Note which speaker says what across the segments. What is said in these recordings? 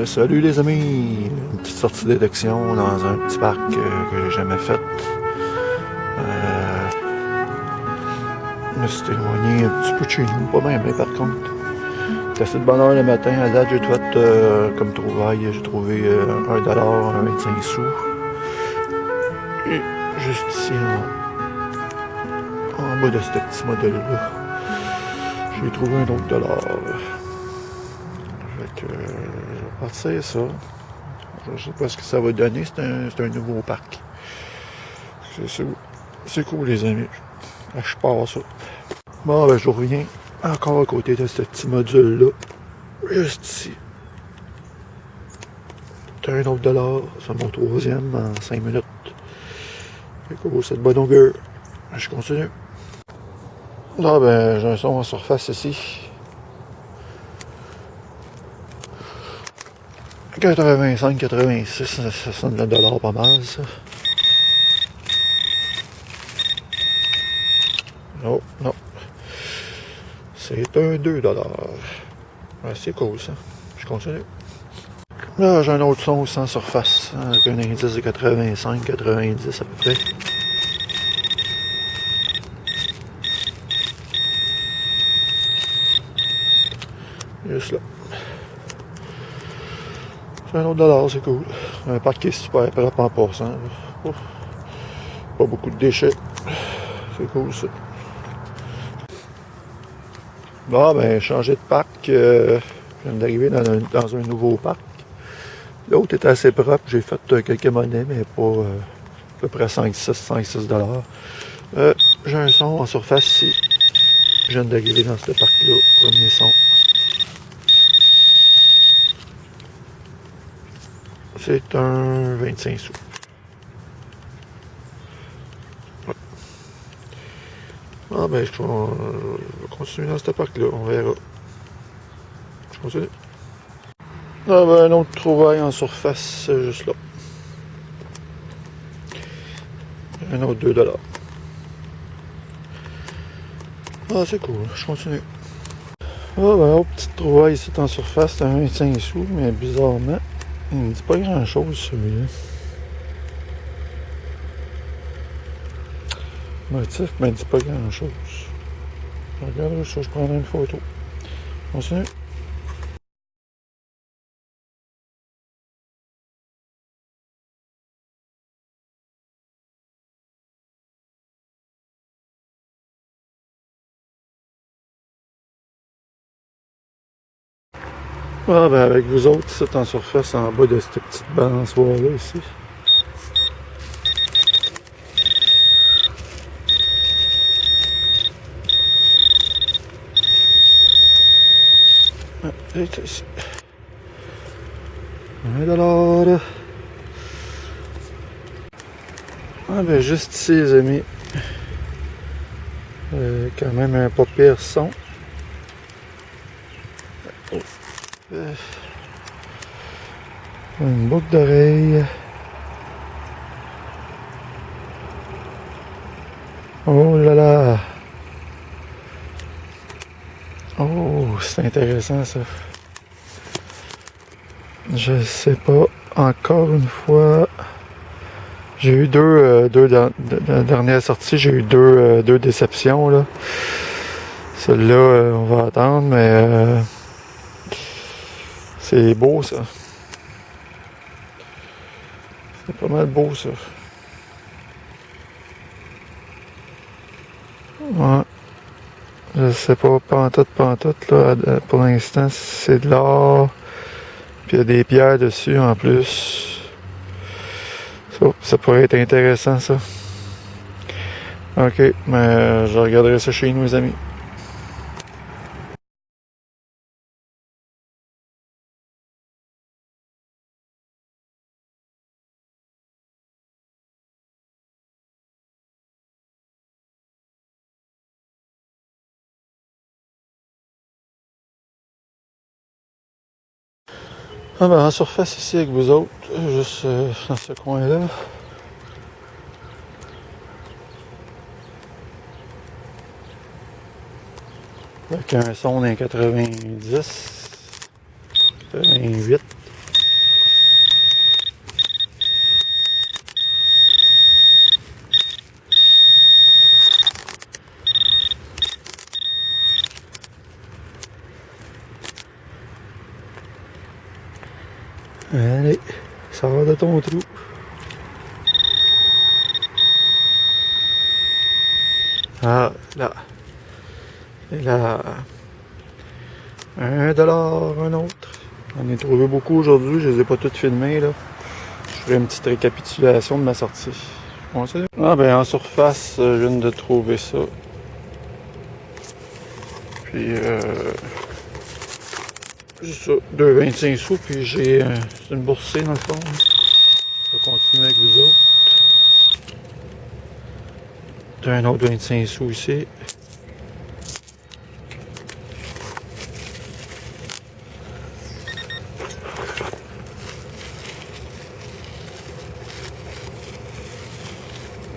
Speaker 1: Salut les amis, une petite sortie d'élection dans un petit parc que j'ai jamais fait. Je me suis éloigné un petit peu de chez nous, pas bien, mais par contre. C'est assez de bonne heure le matin, à date j'ai fait comme trouvaille, j'ai trouvé $1, 25 sous. Et juste ici en bas de ce petit modèle-là, j'ai trouvé un autre dollar. Fait que je vais partir ça. Je sais pas ce que ça va donner, c'est un nouveau parc. C'est cool les amis. Je pars ça. Bon ben je reviens encore à côté de ce petit module-là. Juste ici. C'est un autre dollar. C'est mon troisième en 5 minutes. C'est cool, c'est de bonne augure. Je continue. Là ben j'ai un son en surface ici. 85-86, ça sonne le dollar pas mal ça. Non, non. C'est un 2 $. Ouais, c'est cool ça. Je continue. Là, j'ai un autre son sans surface, avec un indice de 85-90 à peu près. Juste là. C'est un autre dollar, c'est cool. Un parc qui est super propre en passant. Ouf. Pas beaucoup de déchets. C'est cool ça. Bon, ben, changer de parc. Je viens d'arriver dans un nouveau parc. L'autre était assez propre. J'ai fait quelques monnaies, mais pas à peu près 5-6 $. J'ai un son en surface ici. Je viens d'arriver dans ce parc-là. Premier son. C'est un 25 sous. Ouais. Ah ben, je vais continuer dans ce parc-là. On verra. Je continue. Ah ben, un autre trouvaille en surface, juste là. Un autre 2 $. Ah, c'est cool. Je continue. Ah ben, autre petite trouvaille ici en surface, c'est un 25 sous, mais bizarrement, il me dit pas grand-chose celui-là. Motif, mais il me dit pas grand-chose. Regarde ça, je prendrai une photo. Continue. Ah ben avec vous autres, c'est en surface en bas de cette petite balançoire-là ici. Ah, c'est ici. 1 $. Ah ben juste ici les amis. Quand même un pas pire son. Une boucle d'oreille. Oh là là. Oh, c'est intéressant ça. Je sais pas. Encore une fois. J'ai eu deux la dernière sortie, j'ai eu deux déceptions là. Celle-là, on va attendre, mais c'est beau ça. C'est pas mal beau ça. Ouais. Je sais pas, pantoute là, pour l'instant c'est de l'or. Puis il y a des pierres dessus en plus. Ça pourrait être intéressant ça. Ok, mais je regarderai ça chez nous les amis. Ah ben en surface ici avec vous autres, juste dans ce coin-là. Avec un son d'un 90. 88. Allez, sors de ton trou. Ah, là. Et là, $1, un autre. J'en ai trouvé beaucoup aujourd'hui, je les ai pas toutes filmées, là. Je ferai une petite récapitulation de ma sortie. Bon, ah ben en surface, je viens de trouver ça. Puis juste ça, 2,25 sous, puis j'ai une boursée dans le fond. Je vais continuer avec vous autres. T'as un autre 25 sous ici.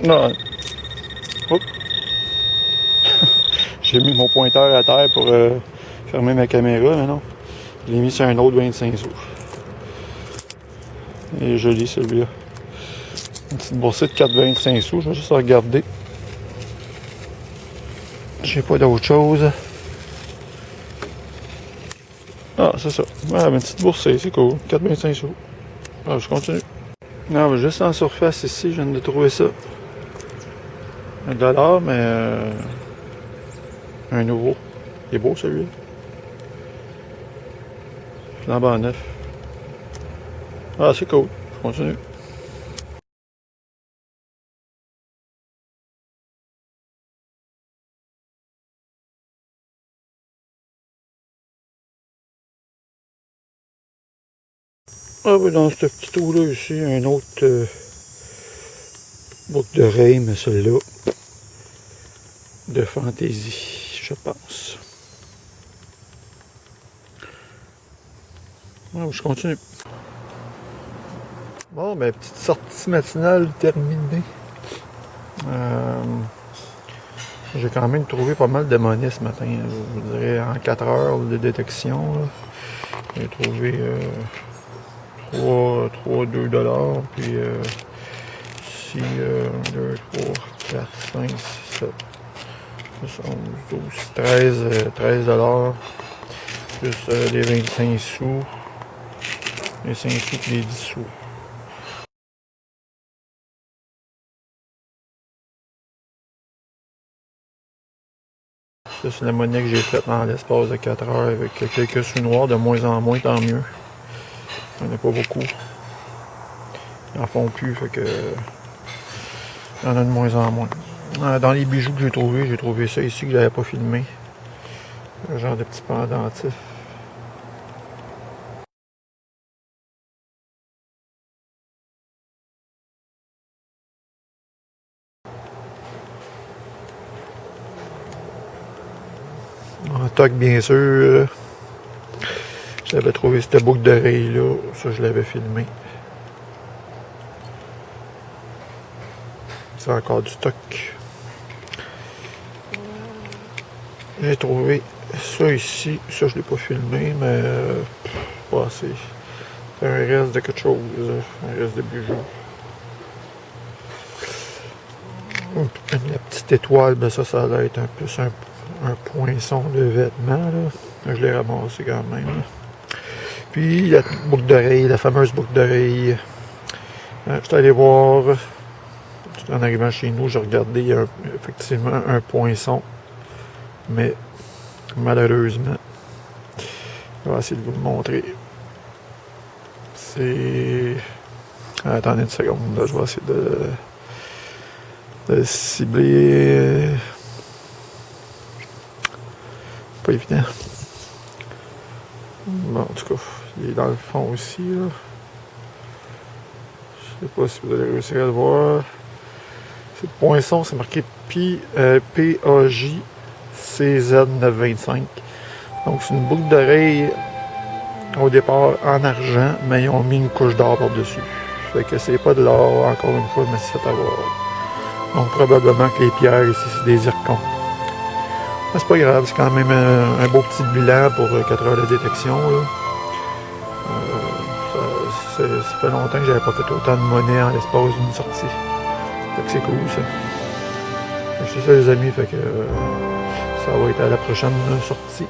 Speaker 1: Non. Hop. J'ai mis mon pointeur à terre pour fermer ma caméra, mais non. Je l'ai mis sur un autre 25 sous. Il est joli celui-là. Une petite boursée de 4,25 sous, je vais juste regarder. J'ai pas d'autre chose. Ah, c'est ça. Ah, une petite boursée, c'est cool. 4,25 sous. Ah, je continue. Non, juste en surface ici, je viens de trouver ça. $1, mais un nouveau. Il est beau celui-là. Flambant neuf. Ah, c'est cool. Je continue. Ah oui, dans ce petit trou-là ici, un autre boucle d'oreille, mais celui-là, de fantaisie, je pense. Ah, je continue. Bon, ben, petite sortie matinale terminée. J'ai quand même trouvé pas mal de monnaie ce matin. Je vous dirais en 4 heures de détection. J'ai trouvé 2$. Puis ici, 1, 2, 3, 4, 5, 6, 7, 11, 12, 13$. Plus les 25 sous. Les 5 sous et les 10 sous. Ça, c'est la monnaie que j'ai faite dans l'espace de 4 heures avec quelques sous noirs, de moins en moins, tant mieux. Il n'y en a pas beaucoup. Ils n'en font plus, fait que il y en a de moins en moins. Dans les bijoux que j'ai trouvé ça ici que je n'avais pas filmé. Un genre de petit pendentif. En toc, bien sûr. J'avais trouvé cette boucle d'oreille là. Ça, je l'avais filmé. C'est encore du stock. J'ai trouvé ça ici. Ça, je ne l'ai pas filmé, mais c'est un reste de quelque chose. Un reste de bijoux. La petite étoile, ben ça a l'air être plus un poinçon de vêtement. Là. Je l'ai ramassé quand même. Là. Puis la boucle d'oreille, la fameuse boucle d'oreille. Je suis allé voir, en arrivant chez nous, j'ai regardé, il y a effectivement un poinçon. Mais malheureusement, je vais essayer de vous le montrer. C'est... Attendez une seconde, là, je vais essayer de cibler. Pas évident. Bon, en tout cas, il est dans le fond aussi. Là. Je sais pas si vous allez réussir à le voir. C'est le poinçon, c'est marqué PAJ CZ925. Donc c'est une boucle d'oreille au départ en argent, mais ils ont mis une couche d'or par-dessus. Fait que c'est pas de l'or, encore une fois, mais c'est fait avoir. Donc probablement que les pierres ici, c'est des zircons. Mais c'est pas grave, c'est quand même un beau petit bilan pour 4 heures de détection. Là. Ça fait longtemps que j'avais pas fait autant de monnaie en l'espace d'une sortie. Fait que c'est cool ça. Fait que c'est ça les amis, fait que ça va être à la prochaine sortie.